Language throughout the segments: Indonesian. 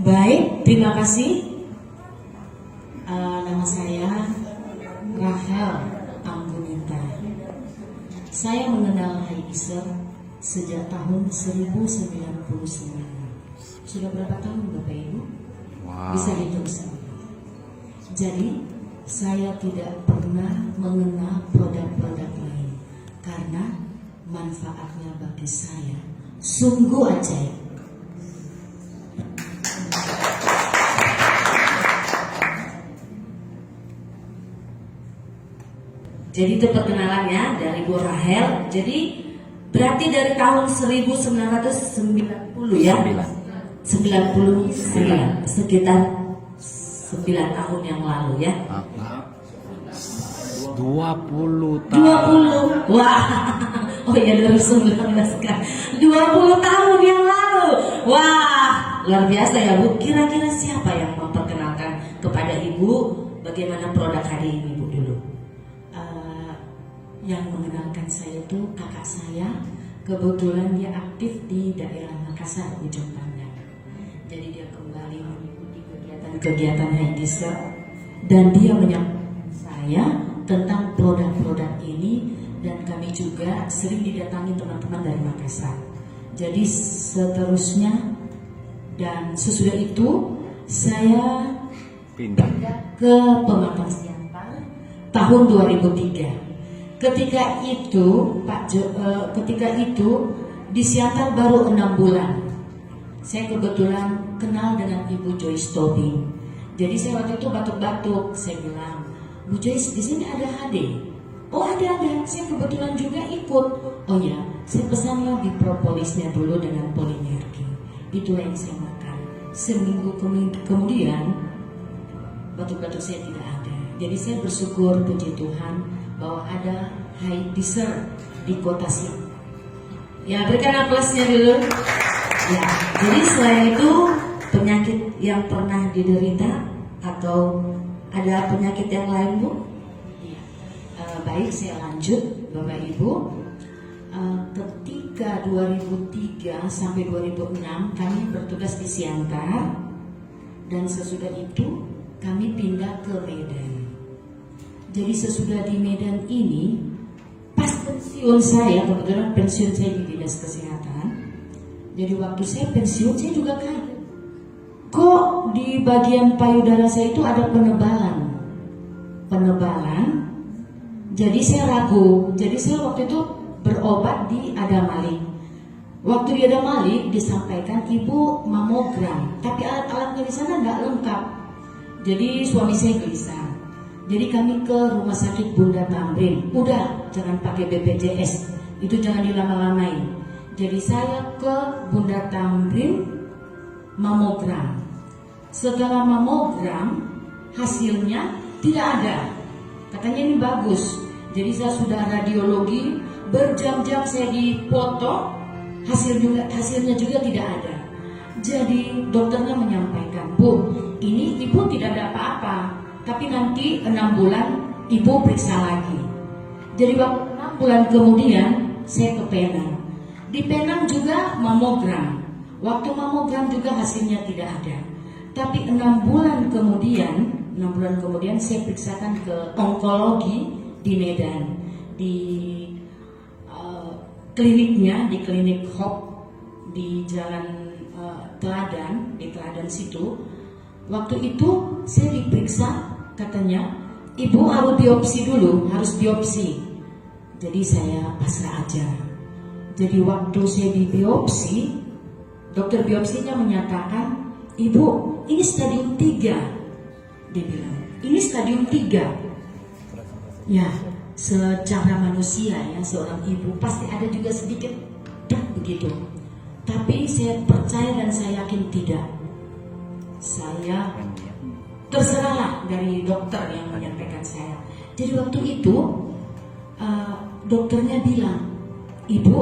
Baik, terima kasih. Nama saya Rahel Anggunita. Saya mengenal Haidiser sejak tahun 1999. Sudah berapa tahun Bapak Ibu? Wow. Bisa dihitung sendiri. Jadi saya tidak pernah mengenal produk-produk lain karena manfaatnya bagi saya sungguh ajaib. Jadi itu perkenalannya dari Bu Rahel. Jadi berarti dari tahun 1990 ya? 99, sekitar 9 tahun yang lalu ya. 20 tahun. 20. Wah. Oh ya 2019 kan. 20 tahun yang lalu. Wah, luar biasa ya Bu. Kira-kira siapa yang memperkenalkan kepada Ibu bagaimana produk hari ini Bu dulu? Yang mengenalkan saya itu kakak saya. Kebetulan dia aktif di daerah Makassar, Ujung Pandang. Jadi dia kembali mengikuti kegiatan Haidiser dan dia menyampaikan saya tentang produk-produk ini, dan kami juga sering didatangi teman-teman dari Makassar. Jadi seterusnya dan sesudah itu saya Pindah. ke Pematang Siantar tahun 2003. Ketika itu di Siantar baru 6 bulan. Saya kebetulan kenal dengan Ibu Joyce Tobing. Jadi saya waktu itu batuk-batuk. Saya bilang, Bu Joyce, di sini ada HD. Oh ada. Saya kebetulan juga ikut. Oh ya, saya pesanlah di propolisnya dulu dengan polimergi. Itulah yang saya makan. Seminggu kemudian batuk-batuk saya tidak ada. Jadi saya bersyukur, puji Tuhan, bahwa ada Haidiser di kota Siantar. Ya, berikan aplausnya dulu. Ya, jadi selain itu penyakit yang pernah diderita atau ada penyakit yang lain Bu? Ya. Baik, saya lanjut Bapak Ibu. Ketika 2003 sampai 2006 kami bertugas di Siantar, dan sesudah itu kami pindah ke Medan. Jadi sesudah di Medan ini, pas pensiun saya, kebetulan pensiun saya di Dinas Kesehatan. Jadi waktu saya pensiun, saya juga kaget. Kok di bagian payudara saya itu ada penebalan? Jadi saya ragu. Jadi saya waktu itu berobat di Adamalik. Waktu di Adamalik disampaikan Ibu mamogram, tapi alat-alatnya di sana nggak lengkap. Jadi suami saya gelisah. Jadi kami ke rumah sakit Bunda Tamrin. Udah, jangan pakai BPJS, itu jangan dilama-lamain. Jadi saya ke Bunda Tamrin mamogram. Setelah mamogram, hasilnya tidak ada. Katanya ini bagus. Jadi saya sudah radiologi, berjam-jam saya dipoto, hasilnya juga tidak ada. Jadi dokternya menyampaikan, Bu, ini Ibu tidak ada apa-apa, tapi nanti 6 bulan Ibu periksa lagi. Jadi waktu 6 bulan kemudian saya ke Penang. Di Penang juga mamogram. Waktu mamogram juga hasilnya tidak ada. Tapi 6 bulan kemudian saya periksakan ke onkologi di Medan, di kliniknya, di klinik Hope di Jalan Teladan, di Teladan situ. Waktu itu saya diperiksa, katanya Ibu harus biopsi dulu, harus biopsi. Jadi saya pasrah aja. Jadi waktu saya di biopsi, dokter biopsinya menyatakan, Ibu, ini stadium 3. Dia bilang, ini stadium 3. Ya, secara manusia ya, seorang ibu pasti ada juga sedikit begitu. Tapi saya percaya dan saya yakin tidak. Saya terserahlah dari dokter yang menyampaikan saya. Jadi waktu itu dokternya bilang, Ibu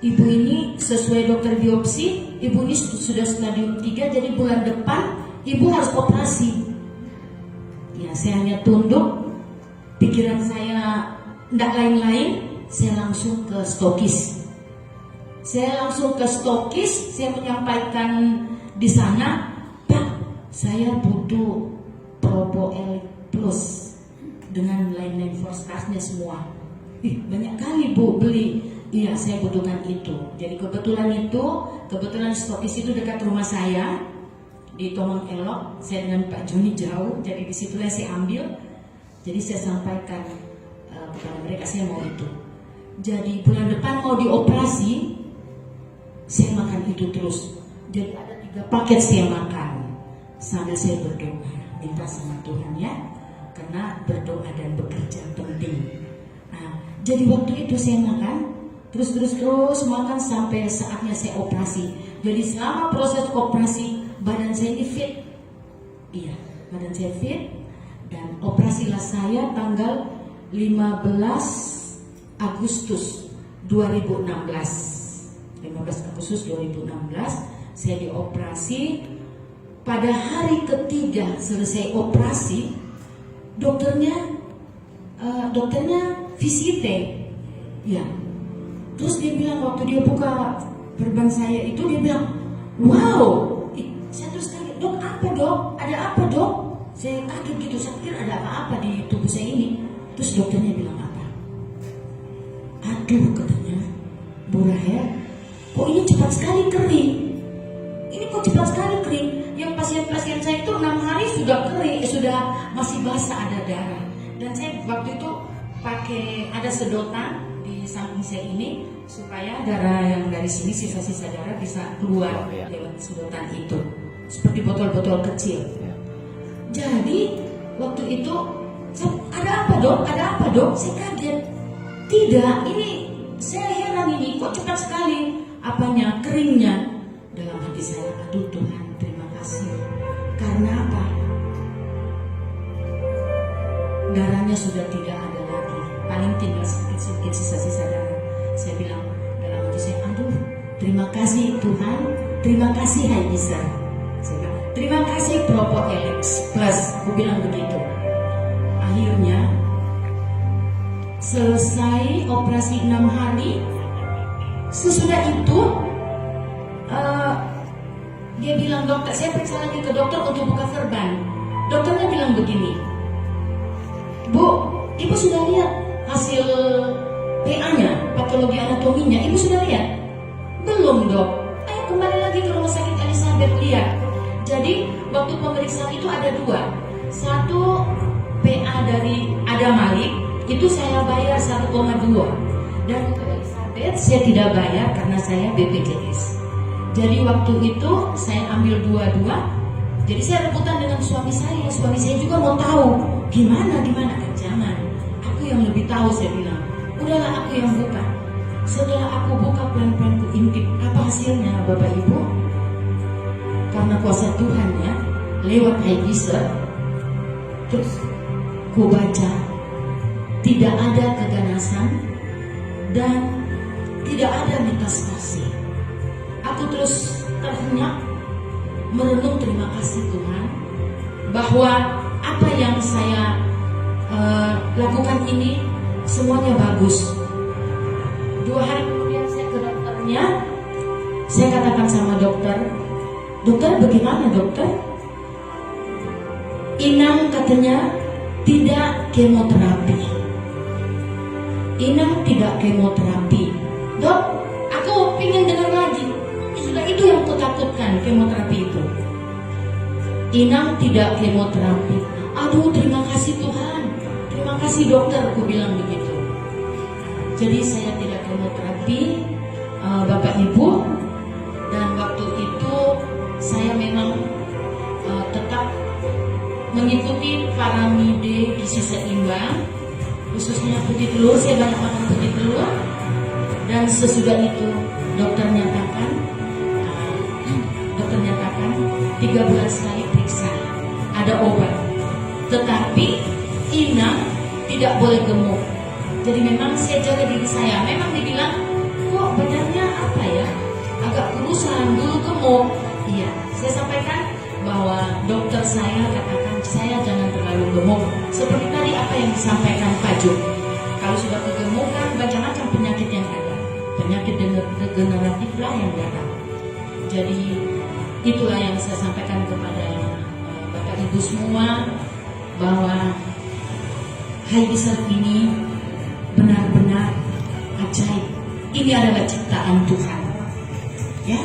ini sesuai dokter biopsi, Ibu ini sudah stadium 3, jadi bulan depan Ibu harus operasi. Ya, saya hanya tunduk, pikiran saya tidak lain-lain, saya langsung ke stokis. Saya menyampaikan di sana, Pak, saya butuh Propo Elite Plus dengan lain-lain Forstarnya semua. Ih, banyak kali Bu beli. Iya, saya butuhkan itu. Jadi kebetulan stokis itu dekat rumah saya di Tomang Elok. Saya dengan Pak Joni jauh, jadi disitulah saya ambil. Jadi saya sampaikan kepada mereka saya mau itu. Jadi bulan depan mau dioperasi, saya makan itu terus. Jadi ada 3 paket saya makan sambil saya berdoa, minta sama Tuhan ya, karena berdoa dan bekerja penting. Nah, jadi waktu itu saya makan terus makan sampai saatnya saya operasi. Jadi selama proses operasi badan saya ini fit. Iya, badan saya fit. Dan operasilah saya tanggal 15 Agustus 2016. 15 Agustus 2016 saya dioperasi. Pada hari ketiga selesai operasi, dokternya visite. Ya. Terus dia bilang waktu dia buka perban saya itu dia bilang, wow. Saya terus tanya, dok apa dok? Ada apa dok? Saya kaget gitu, saya pikir ada apa-apa di tubuh saya ini. Terus dokternya bilang apa? Aduh katanya, Bu Rahel, kok ini cepat sekali kering? Ini kok cepat sekali kering? Yang pasien-pasien saya itu 6 hari sudah kering, sudah masih basah ada darah. Dan saya waktu itu pakai ada sedotan di samping saya ini supaya darah yang dari sini sisa-sisa darah bisa keluar lewat sedotan itu, seperti botol-botol kecil. Jadi waktu itu ada apa dok? Ada apa dok? Saya kaget. Tidak, ini saya heran ini kok cepat sekali apanya keringnya. Dalam hati saya, aduh Tuhan terima kasih. Karena apa? Darahnya sudah tidak ada lagi, paling tinggal sedikit sisa-sisa darah. Saya bilang dalam hati saya, aduh terima kasih Tuhan, terima kasih Hai Isa. Saya bilang, terima kasih Propo Elite Plus. Aku bilang begitu. Akhirnya selesai operasi 6 hari. Sesudah itu dia bilang, dokter, saya periksa lagi ke dokter untuk buka verban. Dokternya bilang begini, Bu, Ibu sudah lihat hasil PA-nya, patologi anatominya? Ibu sudah lihat? Belum dok. Ayo kembali lagi ke rumah sakit Elizabeth lihat. Jadi waktu pemeriksaan itu ada 2. Satu PA dari Adam Malik itu saya bayar 1,2. Dan untuk Elizabeth saya tidak bayar karena saya BPJS. Jadi waktu itu saya ambil 2. Jadi saya rebutan dengan suami saya. Suami saya juga mau tahu gimana kan, jangan. Aku yang lebih tahu, saya bilang. Udahlah aku yang buka. Setelah aku buka pelan-pelan ku intip, apa hasilnya Bapak Ibu? Karena kuasa Tuhan ya, lewat Haibiser, terus ku baca tidak ada keganasan dan tidak ada metastasi. Aku terus terhenyak merenung terima kasih Tuhan bahwa apa yang saya lakukan ini semuanya bagus. 2 hari kemudian saya ke dokternya, saya katakan sama dokter, bagaimana dokter? Inang katanya tidak kemoterapi. Inang tidak kemoterapi. Dok, aku ingin dengar lagi. Sudah itu yang kutakutkan, kemoterapi itu. Inang tidak kemoterapi. Aduh, terima kasih Tuhan. Terima kasih dokter, aku bilang begitu. Jadi saya tidak kemoterapi, Bapak Ibu. Dan waktu itu saya memang tetap mengikuti piramida gizi seimbang, khususnya putih telur. Saya banyak makan putih telur. Dan sesudah itu dokter nyatakan 3 bulan sekali periksa, ada obat. Tetapi inang tidak boleh gemuk. Jadi memang saya jaga diri saya. Memang dibilang, kok badannya apa ya, agak kurusan, dulu gemuk. Iya, saya sampaikan bahwa dokter saya katakan saya jangan terlalu gemuk. Seperti tadi apa yang disampaikan Pak Jo. Kalau sudah kegemukan, macam-macam penyakit yang ada. Penyakit degeneratif lah yang datang. Jadi itulah yang saya sampaikan kepada Bapak Ibu semua, bahwa Haibisar ini benar-benar ajaib. Ini adalah ciptaan Tuhan. Ya,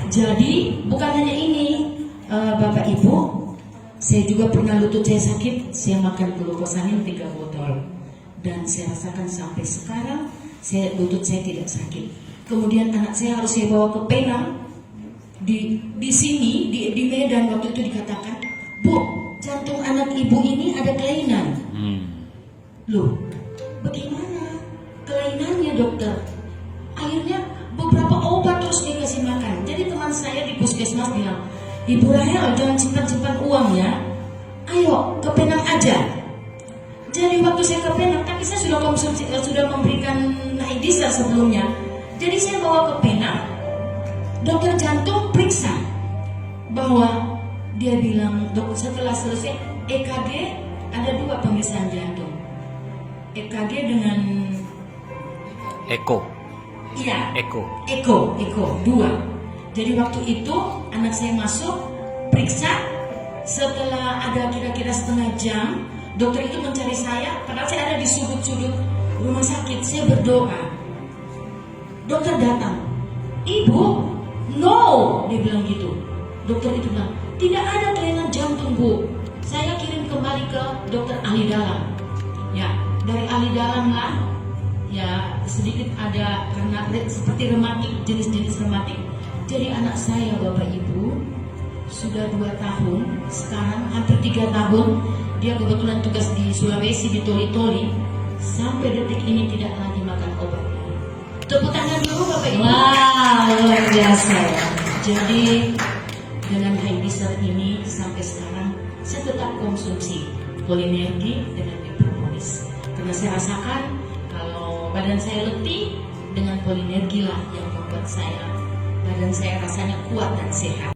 jadi bukan hanya ini, Bapak Ibu, saya juga pernah lutut saya sakit, saya makan glukosamin 3 botol, dan saya rasakan sampai sekarang lutut saya tidak sakit. Kemudian anak saya harus saya bawa ke Penang, di sini di Medan waktu itu dikatakan, Bu, jantung anak ibu ini ada kelainan. Loh, bagaimana kelainannya dokter? Akhirnya beberapa obat terus dikasih makan. Jadi teman saya di puskesmas bilang, Ibu Rahel jangan simpan-simpan uang ya, ayo ke Penang aja. Jadi waktu saya ke Penang, tapi saya sudah konsumsi, sudah memberikan Haibisar sebelumnya. Jadi saya bawa ke Penang, dokter jantung periksa, bahwa dia bilang, dok, setelah selesai EKG ada 2 pemeriksaan jantung, EKG dengan Eko. iya, Eko. Eko 2. Jadi waktu itu anak saya masuk periksa, setelah ada kira-kira setengah jam, dokter itu mencari saya, padahal saya ada di sudut-sudut rumah sakit. Saya berdoa, dokter datang, Ibu, no, dia bilang gitu. Dokter itu bilang, tidak ada kelainan jantung, Bu. Saya kirim kembali ke dokter ahli dalam. Ya, dari ahli dalam lah, ya sedikit ada karena seperti rematik, jenis-jenis rematik. Jadi anak saya, Bapak Ibu, sudah 2 tahun, sekarang hampir 3 tahun. Dia kebetulan tugas di Sulawesi, di Toli-Toli. Sampai detik ini tidak lagi makan obat. Tepuk tangan dulu Bapak Ibu. Wah, luar biasa ya. Jadi dengan Haibisar ini sampai sekarang saya tetap konsumsi Polinergi dengan Propolis, karena saya rasakan kalau badan saya letih, dengan Polinergi lah yang membuat badan saya rasanya kuat dan sehat.